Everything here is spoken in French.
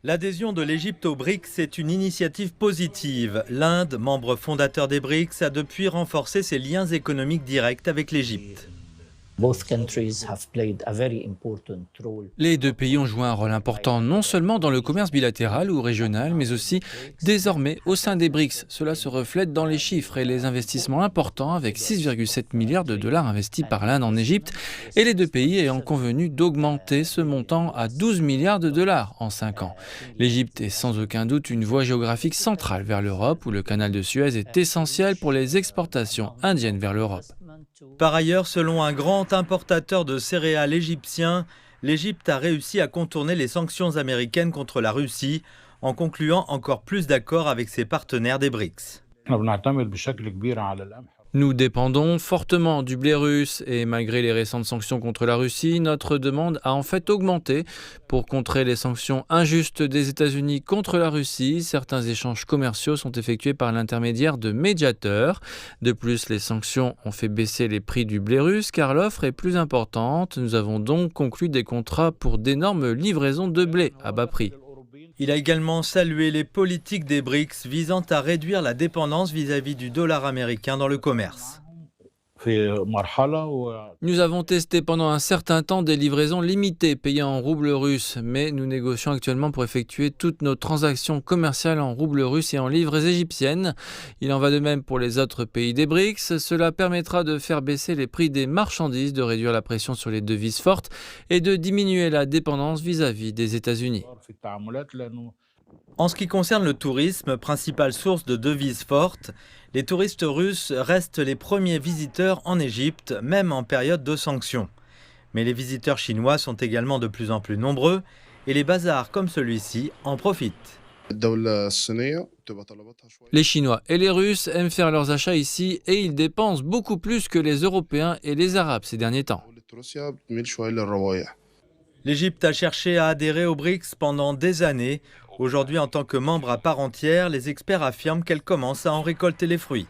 L'adhésion de l'Égypte aux BRICS est une initiative positive. L'Inde, membre fondateur des BRICS, a depuis renforcé ses liens économiques directs avec l'Égypte. Les deux pays ont joué un rôle important, non seulement dans le commerce bilatéral ou régional, mais aussi désormais au sein des BRICS. Cela se reflète dans les chiffres et les investissements importants avec 6,7 milliards de dollars investis par l'Inde en Égypte et les deux pays ayant convenu d'augmenter ce montant à 12 milliards de dollars en 5 ans. L'Égypte est sans aucun doute une voie géographique centrale vers l'Europe où le canal de Suez est essentiel pour les exportations indiennes vers l'Europe. Par ailleurs, selon un grand importateur de céréales égyptien, l'Égypte a réussi à contourner les sanctions américaines contre la Russie en concluant encore plus d'accords avec ses partenaires des BRICS. Nous dépendons fortement du blé russe et malgré les récentes sanctions contre la Russie, notre demande a en fait augmenté. Pour contrer les sanctions injustes des États-Unis contre la Russie, certains échanges commerciaux sont effectués par l'intermédiaire de médiateurs. De plus, les sanctions ont fait baisser les prix du blé russe car l'offre est plus importante. Nous avons donc conclu des contrats pour d'énormes livraisons de blé à bas prix. Il a également salué les politiques des BRICS visant à réduire la dépendance vis-à-vis du dollar américain dans le commerce. Nous avons testé pendant un certain temps des livraisons limitées payées en roubles russes, mais nous négocions actuellement pour effectuer toutes nos transactions commerciales en roubles russes et en livres égyptiennes. Il en va de même pour les autres pays des BRICS. Cela permettra de faire baisser les prix des marchandises, de réduire la pression sur les devises fortes et de diminuer la dépendance vis-à-vis des États-Unis. En ce qui concerne le tourisme, principale source de devises fortes, les touristes russes restent les premiers visiteurs en Égypte, même en période de sanctions. Mais les visiteurs chinois sont également de plus en plus nombreux et les bazars comme celui-ci en profitent. Les Chinois et les Russes aiment faire leurs achats ici et ils dépensent beaucoup plus que les Européens et les Arabes ces derniers temps. L'Égypte a cherché à adhérer aux BRICS pendant des années. Aujourd'hui, en tant que membre à part entière, les experts affirment qu'elle commence à en récolter les fruits.